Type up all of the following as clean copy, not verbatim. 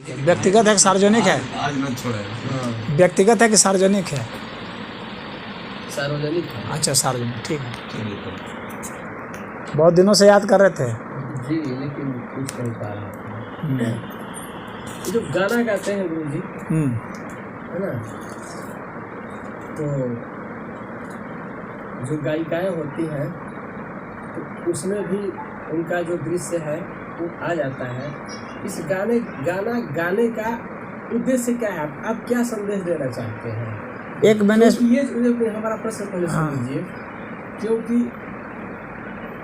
व्यक्तिगत है कि सार्वजनिक है? आज न छोड़े। व्यक्तिगत है कि सार्वजनिक है? सार्वजनिक है। अच्छा सार्वजनिक, ठीक है। बहुत दिनों से याद कर रहे थे जी, लेकिन कुछ नहीं पा रहा था। जो गाना गाते हैं गुरु जी, है ना, तो जो गायिकाएं होती हैं तो उसमें भी उनका जो दृश्य है वो आ जाता है। इस गाना गाने का उद्देश्य क्या है? आप क्या संदेश देना चाहते हैं? एक मैंने ये हमारा प्रश्न पहले सुन लीजिए, क्योंकि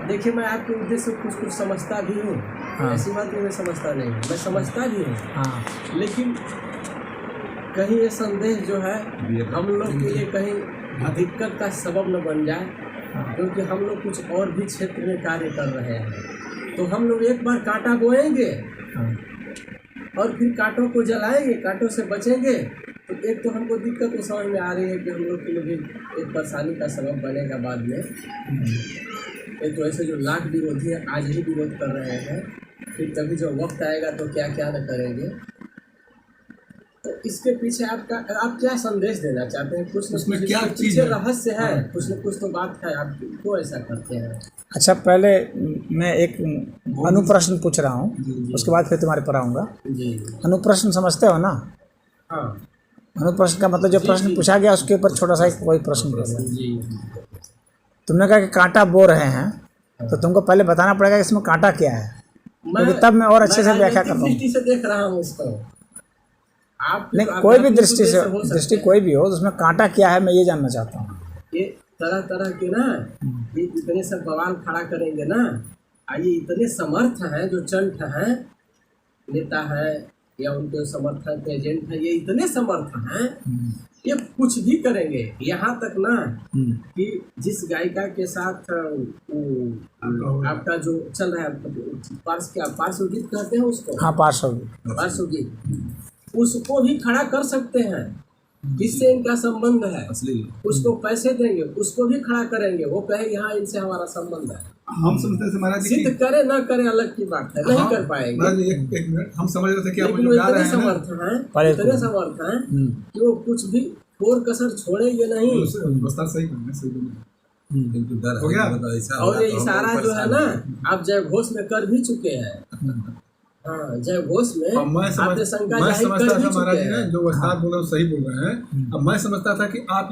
देखिए मैं आपके उद्देश्य कुछ समझता भी हूँ। ऐसी बात नहीं मैं समझता नहीं हूँ, मैं समझता भी हूँ। लेकिन कहीं ये संदेश जो है हम लोग के लिए कहीं दिक्कत का सबब न बन जाए, क्योंकि हम लोग कुछ और भी क्षेत्र में कार्य कर रहे हैं। तो हम लोग एक बार कांटा बोएंगे और फिर कांटों को जलाएंगे, कांटों से बचेंगे, तो एक तो हमको दिक्कत तो समझ में आ रही है कि हम लोग के लिए भी एक परेशानी का सबब बनेगा बाद में। एक तो ऐसे जो लाख विरोधी है आज ही विरोध कर रहे हैं, फिर कभी जो वक्त आएगा तो क्या क्या न करेंगे। तो इसके पीछे आप क्या संदेश देना चाहते हैं? कुछ उसमें क्या चीज़ रहस्य है, कुछ न कुछ तो बात है, आप क्यों ऐसा करते हैं? अच्छा, पहले मैं एक अनुप्रश्न पूछ रहा हूँ, उसके बाद फिर तुम्हारे पर आऊँगा। जी, अनुप्रश्न समझते हो ना? हाँ। अनुप्रश्न का मतलब जो प्रश्न पूछा गया उसके ऊपर छोटा सा कोई प्रश्न पूछा। जी, तुमने कहा कि कांटा बो रहे हैं, तो तुमको पहले बताना पड़ेगा कि इसमें कांटा क्या है, क्योंकि तब मैं और अच्छे से व्याख्या कर पाऊँ। दृष्टि से देख रहा हूँ इसको। आप नहीं, कोई भी दृष्टि कोई भी हो, उसमें कांटा क्या है मैं ये जानना चाहता हूँ। ये तरह तरह के ना, ये इतने सब बवाल खड़ा करेंगे ना, ये इतने समर्थ हैं, जो चंट हैं, नेता है या उनके समर्थक एजेंट है, ये इतने समर्थ हैं, ये कुछ भी करेंगे। यहाँ तक ना कि जिस गायिका के साथ आपका जो चल रहा है पार्श्व गीत कहते हैं उसको, हाँ पार्श्व गीत, उसको भी खड़ा कर सकते हैं। किससे इनका संबंध है, उसको पैसे देंगे, उसको भी खड़ा करेंगे, वो कहे यहाँ इनसे हमारा संबंध है। हम समझते थे महाराज, सिद्ध करे ना करे अलग की बात है, नहीं कर पाएंगे। एक मिनट, हम समझ रहे थे कि आप लेकिन जो वो गा रहे इतने हैं समर्थ हैं, इतने समर्थ हैं कि वो कुछ भी कोर कसर छोड़ेंगे नहीं। सही हो गया। और ये इशारा जो है ना, आप जय घोष में कर भी चुके हैं। हाँ, जय घोष में आपने शंका जाहिर कर भी चुके हैं। जो वस्ताद बोल रहे हैं सही बोल रहे हैं। अब मैं समझता था कि आप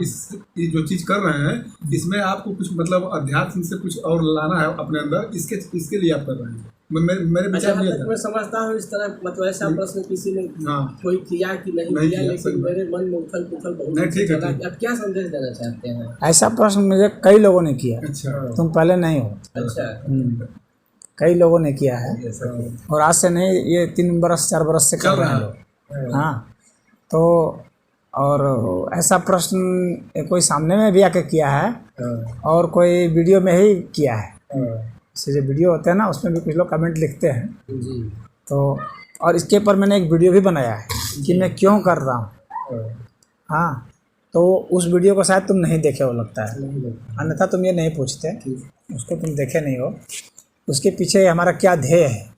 ये जो चीज कर रहे हैं, इसमें आपको कुछ मतलब अध्यात्म से कुछ और लाना है अपने अंदर, इसके लिए आप कर रहे हैं। मेरे विचार में मैं समझता हूँ इस तरह, मतलब ऐसा प्रश्न किसी ने कोई किया कि नहीं किया, लेकिन मेरे मन में उथल पुथल बहुत चला। आप क्या संदेश देना चाहते हैं? ऐसा प्रश्न मुझे कई लोगों ने किया। अच्छा, तुम पहले नहीं हो। अच्छा, कई लोगों ने किया है, और आज से नहीं, ये 3 बरस 4 बरस से कर रहे हैं लोग। हाँ, तो और ऐसा प्रश्न कोई सामने में भी आके किया है, और कोई वीडियो में ही किया है। जैसे जो वीडियो होते हैं ना, उसमें भी कुछ लोग कमेंट लिखते हैं। तो और इसके ऊपर मैंने एक वीडियो भी बनाया है कि मैं क्यों कर रहा हूँ। हाँ, तो उस वीडियो को शायद तुम नहीं देखे हो लगता है, अन्यथा तुम ये नहीं पूछते, उसको तुम देखे नहीं हो। उसके पीछे हमारा क्या ध्येय है।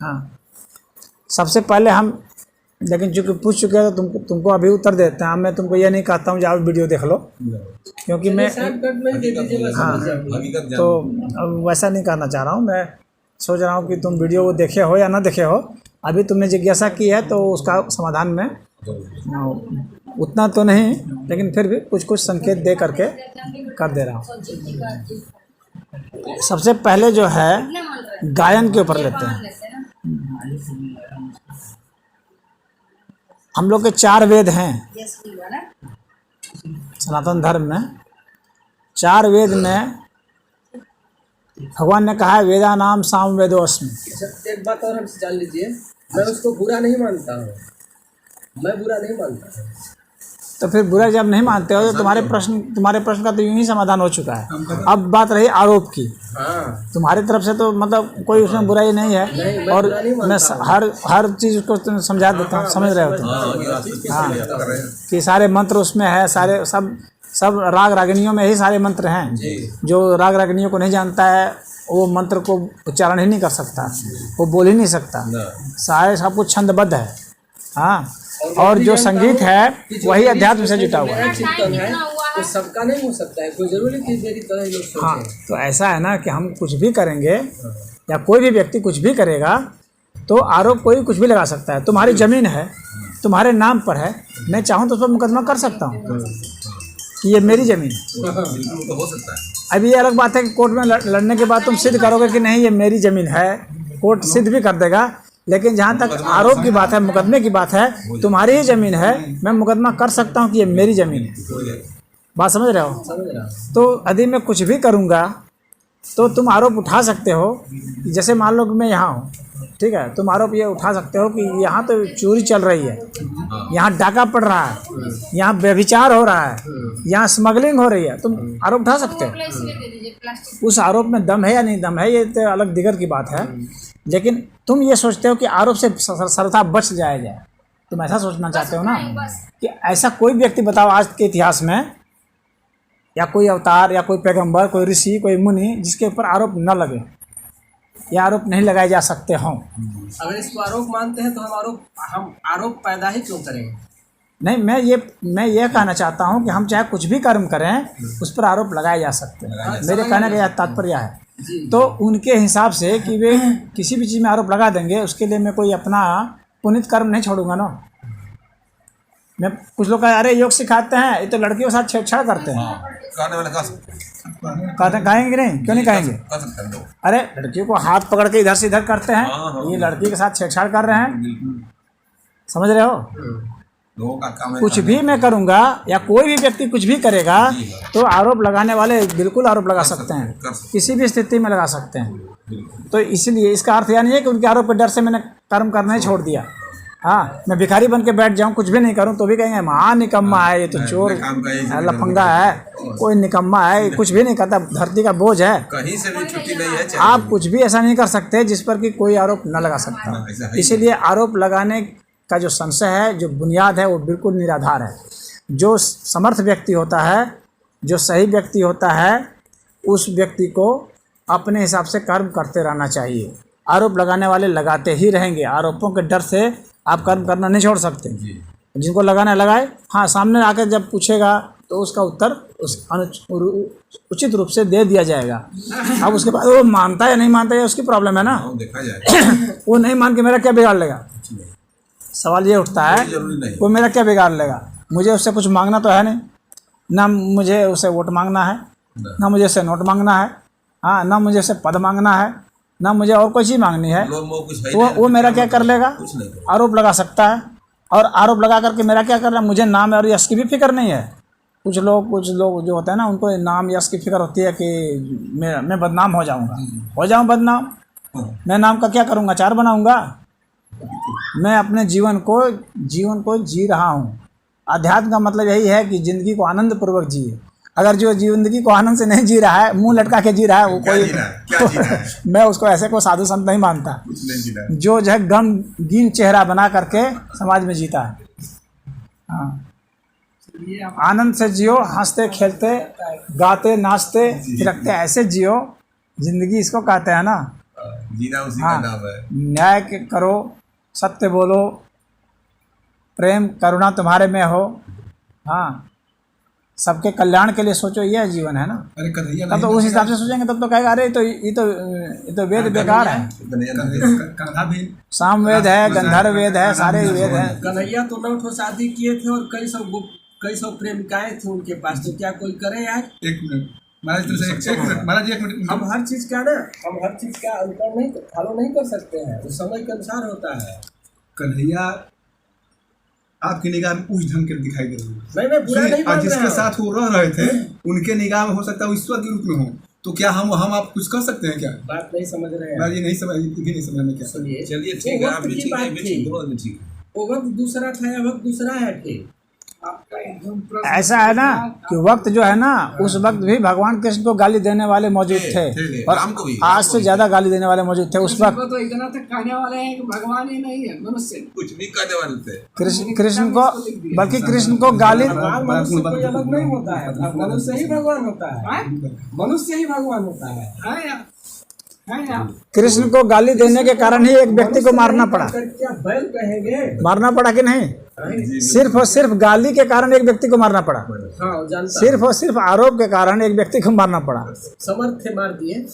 हाँ, सबसे पहले हम, लेकिन चूँकि पूछ चुके हैं तो तुमको अभी उत्तर देते हैं। मैं तुमको ये नहीं कहता हूँ जाओ वीडियो देख लो, क्योंकि मैं हाँ, तो अब वैसा नहीं करना चाह रहा हूँ। मैं सोच रहा हूँ कि तुम वीडियो को देखे हो या ना देखे हो, अभी तुमने जिज्ञासा की है तो उसका समाधान में उतना तो नहीं, लेकिन फिर भी कुछ संकेत दे करके कर दे रहा हूँ। सबसे पहले जो है गायन के ऊपर लेते हैं। हम लोग के 4 वेद हैं सनातन धर्म में। 4 वेद में भगवान ने कहा है वेदा नाम साम वेदो अस्मि। एक बात और हमसे जान लीजिए, मैं उसको बुरा नहीं मानता हूँ, मैं बुरा नहीं मानता हूँ। तो फिर बुरा जब नहीं मानते हो तो तुम्हारे प्रश्न का तो यूं ही समाधान हो चुका है। अब बात रही आरोप की। तुम्हारी तरफ से तो मतलब कोई उसमें बुराई नहीं है, और मैं हर चीज़ को समझा देता हूँ, समझ रहे हो तुम। हाँ, कि सारे मंत्र उसमें है, सब राग रागिनियों में ही सारे मंत्र हैं। जो राग रागिनियों को नहीं जानता है वो मंत्र को उच्चारण ही नहीं कर सकता, वो बोल ही नहीं सकता, सारे सब कुछ छंदबद्ध है। हाँ, और जो संगीत है वही अध्यात्म से जुटा हुआ है। चिंतन है तो सबका नहीं हो सकता है, कोई जरूरी चीज मेरी तरह लोग सोचें। हाँ, तो ऐसा है ना कि हम कुछ भी करेंगे या कोई भी व्यक्ति कुछ भी करेगा तो आरोप कोई कुछ भी लगा सकता है। तुम्हारी ज़मीन है, तुम्हारे नाम पर है, मैं चाहूँ तो उस पर मुकदमा कर सकता हूँ कि ये मेरी ज़मीन है। तो हो सकता है। अब ये अलग बात है कि कोर्ट में लड़ने के बाद तुम सिद्ध करोगे कि नहीं ये मेरी ज़मीन है, कोर्ट सिद्ध भी कर देगा। लेकिन जहाँ तक आरोप की बात है, मुकदमे की बात है, तुम्हारी ही ज़मीन है, मैं मुकदमा कर सकता हूँ कि ये मेरी ज़मीन है। बात समझ रहे हो? समझ रहा हूँ। तो यदि मैं कुछ भी करूँगा तो तुम आरोप उठा सकते हो। जैसे मान लो कि मैं यहाँ हूँ, ठीक है, तुम आरोप ये उठा सकते हो कि यहाँ तो चोरी चल रही है, यहाँ डाका पड़ रहा है, यहाँ व्यभिचार हो रहा है, यहाँ स्मगलिंग हो रही है, तुम आरोप उठा सकते हो। उस आरोप में दम है या नहीं दम है ये तो अलग दिगर की बात है, लेकिन तुम ये सोचते हो कि आरोप से सर्वथा बच जाए। तुम ऐसा सोचना चाहते हो ना कि ऐसा कोई व्यक्ति बताओ आज के इतिहास में, या कोई अवतार या कोई पैगंबर, कोई ऋषि, कोई मुनि जिसके ऊपर आरोप न लगे या आरोप नहीं लगाए जा सकते हों। अगर इसको आरोप मानते हैं तो हम आरोप पैदा ही क्यों करेंगे? नहीं, मैं ये कहना चाहता हूं कि हम चाहे कुछ भी कर्म करें उस पर आरोप लगाए जा सकते हैं। मेरे कहने का यह तात्पर्य है। तो उनके हिसाब से कि वे किसी भी चीज़ में आरोप लगा देंगे, उसके लिए मैं कोई अपना पुनित कर्म नहीं छोड़ूंगा ना। मैं कुछ लोग कहे अरे योग सिखाते हैं, ये तो लड़कियों के साथ छेड़छाड़ करते हैं। कहेंगे कि नहीं? क्यों नहीं कहेंगे? अरे लड़कियों को हाथ पकड़ के इधर से इधर करते हैं, ये लड़की के साथ छेड़छाड़ कर रहे हैं। समझ रहे हो? कुछ भी मैं करूंगा या कोई भी व्यक्ति कुछ भी करेगा तो आरोप लगाने वाले बिल्कुल आरोप लगा सकते हैं, किसी भी स्थिति में लगा सकते हैं। तो इसलिए इसका अर्थ यह नहीं है कि उनके आरोप के डर से मैंने कर्म करना ही छोड़ दिया। हाँ, मैं भिखारी बन के बैठ जाऊँ, कुछ भी नहीं करूँ तो भी कहेंगे महान निकम्मा है, ये तो चोर लफंगा है, कोई निकम्मा है, कुछ भी नहीं करता, धरती का बोझ है, कहीं से भी छुट्टी नहीं है। आप कुछ भी ऐसा नहीं कर सकते जिस पर कि कोई आरोप न लगा सकता। इसीलिए आरोप लगाने का जो संशय है, जो बुनियाद है, वो बिल्कुल निराधार है। जो समर्थ व्यक्ति होता है, जो सही व्यक्ति होता है, उस व्यक्ति को अपने हिसाब से कर्म करते रहना चाहिए। आरोप लगाने वाले लगाते ही रहेंगे, आरोपों के डर से आप कर्म करना नहीं छोड़ सकते। जिनको लगाना लगाए, हाँ, सामने आकर जब पूछेगा तो उसका उत्तर उचित रूप से दे दिया जाएगा। अब उसके बाद वो मानता है या नहीं मानता है उसकी प्रॉब्लम है ना, देखा जाए। वो नहीं मान के मेरा क्या बिगाड़ लेगा? सवाल ये उठता है, वो मेरा क्या बिगाड़ लेगा? मुझे उससे कुछ मांगना तो है नहीं, ना मुझे उससे वोट मांगना है, ना मुझे उससे नोट मांगना है, हाँ, ना मुझे उससे पद मांगना है, ना मुझे और कोई चीज़ मांगनी है। वो मेरा क्या कर लेगा? आरोप लगा सकता है, और आरोप लगा करके मेरा क्या करना? मुझे नाम और यश की भी फिक्र नहीं है। कुछ लोग जो होते हैं ना, उनको नाम यश की फिक्र होती है कि मैं बदनाम हो जाऊंगा। हो जाऊं बदनाम, मैं नाम का क्या करूंगा? चार बनाऊंगा? मैं अपने जीवन को जी रहा हूँ। अध्यात्म का मतलब यही है कि ज़िंदगी को आनंद पूर्वक जिए। अगर जो जिंदगी को आनंद से नहीं जी रहा है, मुंह लटका के जी रहा है, वो कोई मैं उसको ऐसे को साधु संत नहीं मानता। जो है गमगीन चेहरा बना करके समाज में जीता है। हाँ, आनंद से जियो, हंसते खेलते गाते नाचते थिरकते ऐसे जियो, जिंदगी इसको कहते हैं ना। जीना उसी का नाम है। न्याय करो, सत्य बोलो, प्रेम करुणा तुम्हारे में हो, हाँ, सबके कल्याण के लिए सोचो, यह जीवन है ना। अरे कन्हैया, तब तो उस हिसाब से सोचेंगे, तब तो कहेगा अरे ये तो वेद बेकार है। साम वेद है, गंधर्व वेद है, सारे वेद हैं। कन्हैया तो 9 शादी किए थे और कई सौ प्रेमिकाएं थी उनके पास, तो क्या कोई करे यार? एक मिनट महाराज, एक मिनट। हम हर चीज का अनुकरण नहीं, फॉलो नहीं कर सकते हैं, उस समय के अनुसार होता है। कन्हैया आपकी निगाह में उस ढंग के दिखाई दे रही है। मैं बुरा नहीं मान रहा। जिसके साथ वो रह रहे थे उनके निगाह में हो सकता है वो ईश्वर के रूप में हो, तो क्या हम आप कुछ कर सकते हैं क्या? बात नहीं समझ रहे हैं। मैं ये नहीं समझ में क्या। सुनिए, चलिए ठीक है, आप भी ठीक है। वो वक्त दूसरा था, यह वक्त दूसरा है। ठीक, ऐसा है ना कि वक्त जो है ना, उस वक्त भी भगवान कृष्ण को गाली देने वाले मौजूद थे, और आज से ज्यादा गाली देने वाले मौजूद थे उस वक्त। तो इतना तक कहने वाले हैं कि भगवान ही नहीं है, मनुष्य कुछ भी कहने वाले थे। कृष्ण को, बल्कि कृष्ण को गाली, मनुष्य कोई अलग नहीं होता है, मनुष्य ही भगवान होता है। मनुष्य ही भगवान होता है। है आप कृष्ण को गाली देने के कारण ही एक व्यक्ति को मारना पड़ा, क्या बैल कहेंगे? मारना पड़ा कि नहीं? सिर्फ और सिर्फ गाली के कारण एक व्यक्ति को मारना पड़ा, हाँ जानता सिर्फ और सिर्फ आरोप के कारण एक व्यक्ति को मारना पड़ा, समर्थ थे मार दिए।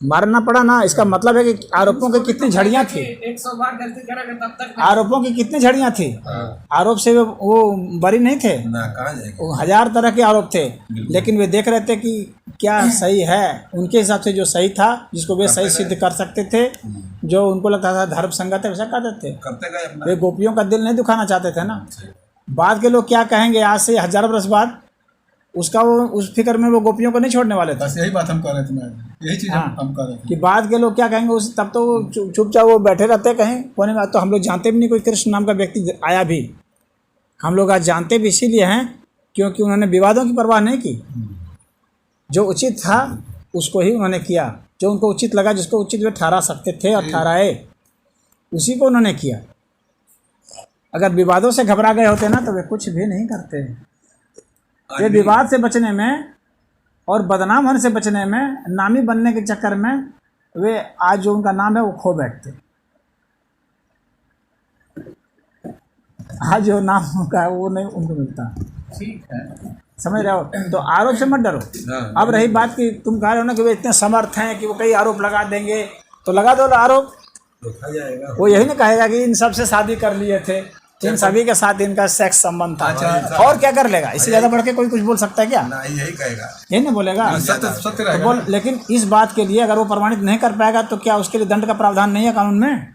मारना पड़ा ना। इसका मतलब है कि आरोपों की कितनी झड़ियां थी, 100 बार गलती करेगा तब तक आरोपों की कितनी झड़ियां थी, आरोप से वो बरी नहीं थे, ना कहाँ जाएंगे। वो 1000 तरह के आरोप थे, लेकिन वे देख रहे थे कि क्या सही है, उनके हिसाब से जो सही था, जिसको वे सही सिद्ध कर सकते थे, जो उनको लगता था धर्म संगत है, वैसा करते थे। करते गए अपना। वे गोपियों का दिल नहीं दुखाना चाहते थे ना। बाद के लोग क्या कहेंगे आज से 1000 वर्ष बाद, उसका वो उस फिक्र में वो गोपियों को नहीं छोड़ने वाले थे। बस यही बात हम कर रहे थे ना, यही चीज़ हाँ। हम कर रहे थे। कि बाद के लोग क्या कहेंगे उस, तब तो वो चुपचाप वो बैठे रहते कहीं कोने में। तो हम लोग जानते भी नहीं कोई कृष्ण नाम का व्यक्ति आया भी, हम लोग आज जानते भी इसीलिए हैं क्योंकि उन्होंने विवादों की परवाह नहीं की। जो उचित था उसको ही उन्होंने किया, जो उनको उचित लगा, जिसको उचित वे ठहरा सकते थे और ठहराए, उसी को उन्होंने किया। अगर विवादों से घबरा गए होते ना तो वे कुछ भी नहीं करते। वे विवाद से बचने में और बदनाम होने से बचने में, नामी बनने के चक्कर में वे आज जो उनका नाम है वो खो बैठते। आज जो नाम उनका है वो नहीं उनको मिलता। ठीक है, समझ रहे हो? तो आरोप से मत डरो। अब रही बात कि तुम कह रहे हो ना कि वे इतने समर्थ हैं कि वो कई आरोप लगा देंगे, तो लगा दो आरोप। धोखा जाएगा। वो यही नहीं कहेगा कि इन सब से शादी कर लिए थे, इन सभी के साथ इनका सेक्स संबंध था, और क्या कर लेगा? इससे ज़्यादा बढ़ के कोई कुछ बोल सकता है क्या? ना यही कहेगा। यही नहीं बोलेगा। सत्य तो रहेगा। बोल, लेकिन इस बात के लिए अगर वो प्रमाणित नहीं कर पाएगा तो क्या उसके लिए दंड का प्रावधान नहीं है कानून में?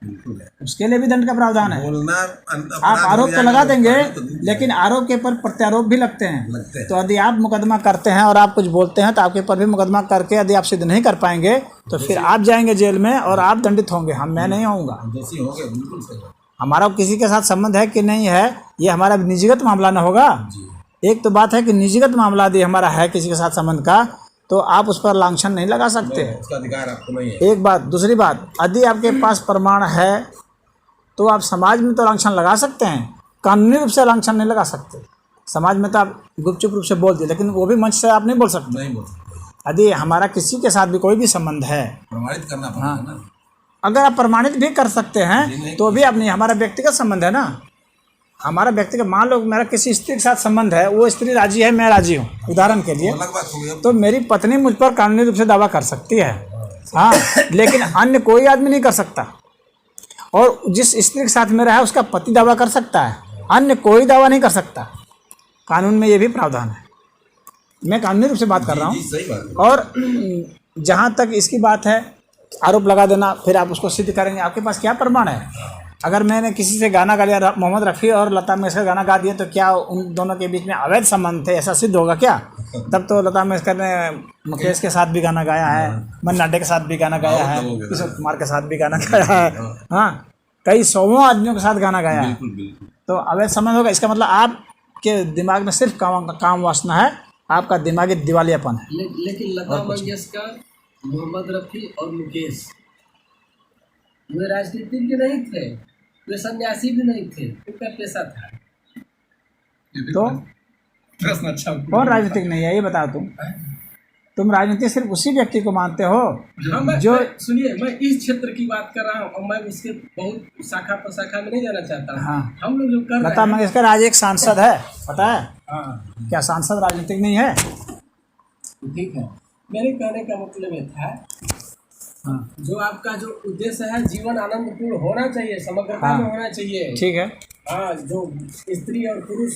बिल्कुल है। उसके लिए भी दंड का प्रावधान है। बोलना आप आरोप तो लगा देंगे, लेकिन आरोप के पर प्रत्यारोप भी लगते लगते हैं। हैं। तो यदि आप मुकदमा करते हैं और आप कुछ बोलते हैं तो आपके पर भी मुकदमा करके यदि आप सिद्ध नहीं कर पाएंगे तो फिर आप जाएंगे जेल में और आप दंडित होंगे। मैं नहीं होऊंगा। दोषी हो गए, बिल्कुल सही। हमारा किसी के साथ संबंध है कि नहीं है, ये हमारा निजीगत मामला न होगा। एक तो बात है कि निजीगत मामला यदि हमारा है किसी के साथ संबंध का, तो आप उस पर लांछन नहीं लगा सकते। उसका अधिकार आपको नहीं है। एक बात। दूसरी बात, यदि आपके पास प्रमाण है तो आप समाज में तो लांछन लगा सकते हैं, कानूनी रूप से लांछन नहीं लगा सकते। समाज में तो आप गुपचुप रूप से बोल दिए, लेकिन वो भी मंच से आप नहीं बोल सकते। नहीं बोल सकते। यदि हमारा किसी के साथ भी कोई भी संबंध है, प्रमाणित करना पड़ेगा ना। अगर आप प्रमाणित भी कर सकते हैं तो भी आप नहीं, हमारा व्यक्तिगत संबंध है ना। हमारा व्यक्तिगत, मान लो मेरा किसी स्त्री के साथ संबंध है, वो स्त्री राजी है, मैं राजी हूँ, उदाहरण के लिए, अलग बात हो गई। तो मेरी पत्नी मुझ पर कानूनी रूप से दावा कर सकती है, हाँ, लेकिन अन्य कोई आदमी नहीं कर सकता। और जिस स्त्री के साथ मेरा है उसका पति दावा कर सकता है, अन्य कोई दावा नहीं कर सकता। कानून में ये भी प्रावधान है। मैं कानूनी रूप से बात कर रहा हूँ। सही बात है। और जहाँ तक इसकी बात है, आरोप लगा देना, फिर आप उसको सिद्ध करेंगे। आपके पास क्या प्रमाण है? अगर मैंने किसी से गाना गा लिया, मोहम्मद रफ़ी और लता मंगेशकर गाना गा दिए, तो क्या उन दोनों के बीच में अवैध संबंध थे, ऐसा सिद्ध होगा क्या? तब तो लता मंगेशकर ने मुकेश के साथ भी गाना गाया है, मन्ना डे के साथ भी गाना गाया है, किशोर कुमार के साथ भी गाना गाया है, हाँ, कई सौों आदमियों के साथ गाना गाया है। तो अवैध संबंध होगा, इसका मतलब आपके दिमाग में सिर्फ काम वासना है, आपका दिमागी दिवालियापन है। लेकिन लता मंगेशकर, मोहम्मद रफ़ी और मुकेश वे राजनीतिज्ञ नहीं थे, वे सन्यासी भी नहीं थे, उनका पेशा था। तो प्रश्न अच्छा। कौन राजनीतिक नहीं है ये बताओ? तुम राजनीति सिर्फ उसी व्यक्ति को मानते हो जो, सुनिए, मैं इस क्षेत्र की बात कर रहा हूँ और मैं उसके बहुत शाखा प्रशाखा में नहीं जाना चाहता हूँ। हाँ। हम लोग जो कर रहे लता हैं, मंगेशकर आज एक सांसद है, पता है? हाँ क्या सांसद राजनीतिक नहीं है? ठीक है। मेरे कहने का मतलब ये था, हाँ, जो आपका जो उद्देश्य है जीवन आनंदपूर्ण होना चाहिए, समग्रता हाँ। में होना चाहिए। ठीक है। हाँ, जो स्त्री और पुरुष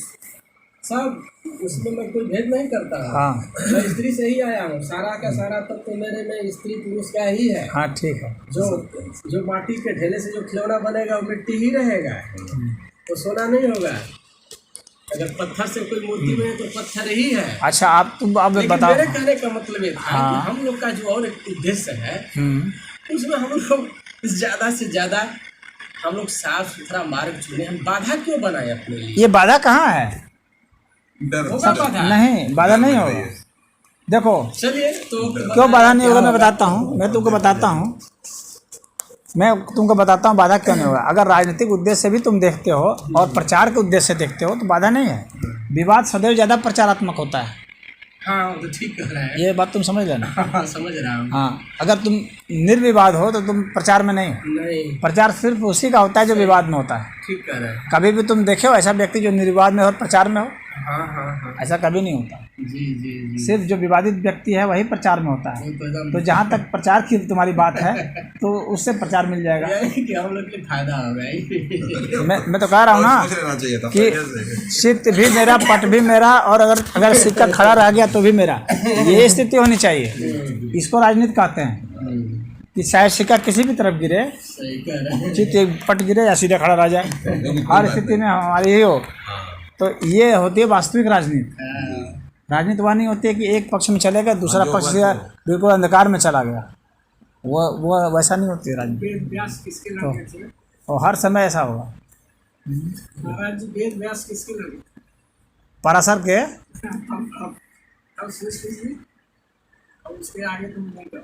सब, उसमें मैं कोई भेद नहीं करता हूँ। हाँ मैं स्त्री से ही आया हूँ, सारा का सारा तब तो मेरे में स्त्री पुरुष का ही है। हाँ ठीक है। जो माटी के ढेले से जो खिलौना बनेगा वो मिट्टी ही रहेगा, वो सोना नहीं होगा। अगर पत्थर से कोई मूर्ति बने तो पत्थर ही है। अच्छा, आप तुम अब लेकिन बताओ। मेरे कहने का मतलब ये था कि हम लोग का जो और एक उद्देश्य है, उसमें हम लोग ज़्यादा से ज़्यादा हम लोग साफ सुथरा मार्ग चुने। हम बाधा क्यों बनाए अपने लिए? ये बाधा कहाँ है? होगा बाधा? नहीं, बाधा नहीं होगा। देखो, चलिए तो क्यों बाधा नहीं होगा मैं बताता हूँ। मैं तुमको बताता हूँ बाधा क्यों नहीं होगा। अगर राजनीतिक उद्देश्य से भी तुम देखते हो और प्रचार के उद्देश्य से देखते हो तो बाधा नहीं है। विवाद सदैव ज़्यादा प्रचारात्मक होता है। हाँ वो तो ठीक कह रहे हैं। ये बात तुम समझ लेना। हाँ समझ रहा हूँ। हाँ, अगर तुम निर्विवाद हो तो तुम प्रचार में नहीं हो। नहीं प्रचार सिर्फ उसी का होता है जो विवाद में होता है। ठीक कह रहे हैं। कभी भी तुम देखे हो ऐसा व्यक्ति जो निर्विवाद में हो और प्रचार में हो? हाँ हाँ हाँ ऐसा कभी नहीं होता। जी जी जी। सिर्फ जो विवादित व्यक्ति है वही प्रचार में होता है। वो तो एकदम तो जहाँ तक प्रचार की तुम्हारी बात है तो उससे प्रचार मिल जाएगा। यही कि हम लोग के लिए फायदा होगा ही। मैं तो कह रहा हूँ ना सोच लेना चाहिए था कि चित्त भी मेरा, पट भी मेरा, और अगर सिक्का खड़ा रह गया तो भी मेरा, ये स्थिति होनी चाहिए। इसको राजनीति कहते हैं कि चाहे सिक्का किसी भी तरफ गिरे, सही कह रहे हैं। चित्त पट गिरे या सीधे खड़ा रह जाए, हर स्थिति में हमारी यही हो। तो ये होती है वास्तविक राजनीति। राजनीति वह नहीं होती है कि एक पक्ष में चले गए, दूसरा पक्ष बिल्कुल अंधकार में चला गया। वो वैसा नहीं होती है राजनीति। वेद व्यास किसके लगे थे? और हर समय ऐसा होगा। महाराज जी वेद व्यास किसके लगे? पराशर के। अब सोच लीजिए, अब उसके आगे तुम नहीं कर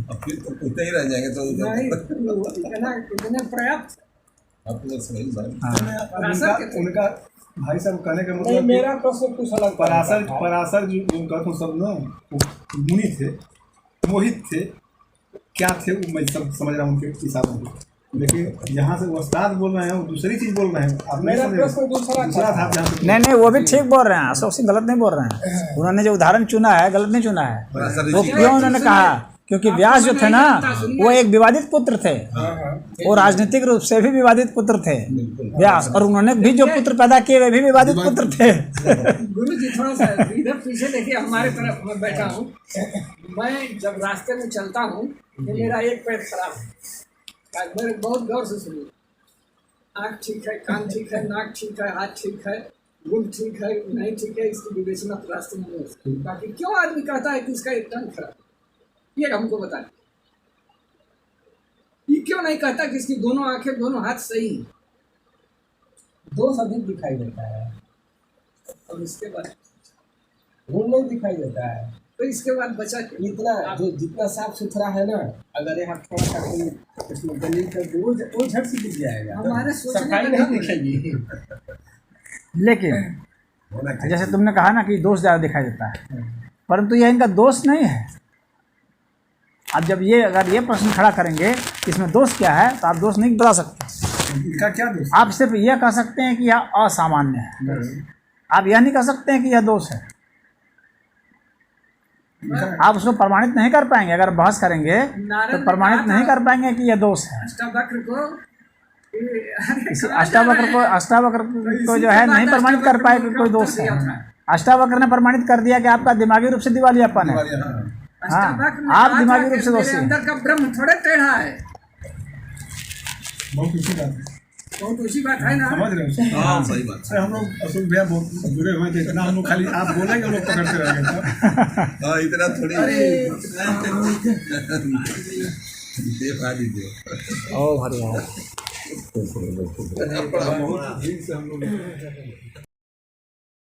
अब फिर तो उतने ही रह जाएंगे तो इतने पर्याप्त। आपको तो सही बात। उनका भाई साहब कहने का नहीं मतलब मेरा प्रश्न कुछ अलग था। पराशर जो उनका तो सब ना मुनि थे, मोहित थे, क्या थे वो मैं सब समझ रहा हूँ उनके हिसाब से। लेकिन यहाँ से उस्ताद बोल रहे हैं, वो दूसरी चीज़ बोल रहे हैं। आप मेरा प्रश्न दूसरा दूसरा था जहाँ से नहीं, वो भी ठीक बोल रहे हैं, अशोक सिंह गलत नहीं बोल रहे हैं। उन्होंने जो उदाहरण चुना है गलत नहीं चुना है। वो क्यों उन्होंने कहा? क्योंकि व्यास जो थे ना वो एक विवादित पुत्र थे, वो राजनीतिक रूप से भी विवादित पुत्र थे व्यास, और उन्होंने भी जो पुत्र पैदा किए वे भी विवादित पुत्र थे। गुरु जी थोड़ा सा इधर पीछे देखिए, हमारे तरफ मैं बैठा हूँ। मैं जब रास्ते में चलता हूँ तो मेरा एक पैर खराब है। मेरे बहुत गौर से सुनिए। आँख ठीक है, कान ठीक है, नाक ठीक है, हाथ ठीक है, गुण ठीक है, नहीं ठीक है, इसकी विवेचना तो रास्ते में नहीं हो सकती। बाकी क्यों आदमी कहता है कि इसका एक टंग खराब, ये हमको बताए। ये क्यों नहीं कहता कि इसकी दोनों आंखें, दोनों हाथ सही हैं? दोष अधिक दिखाई देता है और इसके बाद गुण नहीं दिखाई देता है। तो इसके बाद बचा क्या? इतना जो जितना साफ सुथरा है ना, अगर यहाँ थोड़ा सा कोई इसमें गली कर दो वो झट से दिख जाएगा। हमारे सोचने सफाई का नहीं ढंग है। दिखेगी। लेकिन जैसे तुमने कहा ना कि दोष ज़्यादा दिखाई देता है, परंतु यह इनका दोष नहीं है। अब जब ये अगर ये प्रश्न खड़ा करेंगे कि इसमें दोष क्या है, तो आप दोष नहीं बता सकते। इनका क्या दोष? आप सिर्फ यह कह सकते हैं कि यह असामान्य है। आप यह नहीं कह सकते हैं कि यह दोष है। आप उसको प्रमाणित नहीं कर पाएंगे। अगर बहस करेंगे तो प्रमाणित नहीं कर पाएंगे कि यह दोष है। अष्टावक्र को अष्टावक्र को जो है नहीं प्रमाणित कर पाए कि कोई दोष है। अष्टावक्र ने प्रमाणित कर दिया कि आपका दिमागी रूप से दिवालियापन है। हाँ, आप दिमागी रूप से दोषी हैं। अंदर का ब्रह्म थोड़े टेढ़ा है। बहुत ऊँची बात है, बहुत ऊँची बात है ना। समझ रहे हो? हाँ सही बात। अरे हम लोग अशोक भैया बहुत जुड़े हुए थे, इतना हम लोग खाली आप बोलेंगे हम लोग पकड़ते रह गए। हाँ इतना थोड़ी दे दीजिए। ओ हरिया। बहुत दिन से हम लोग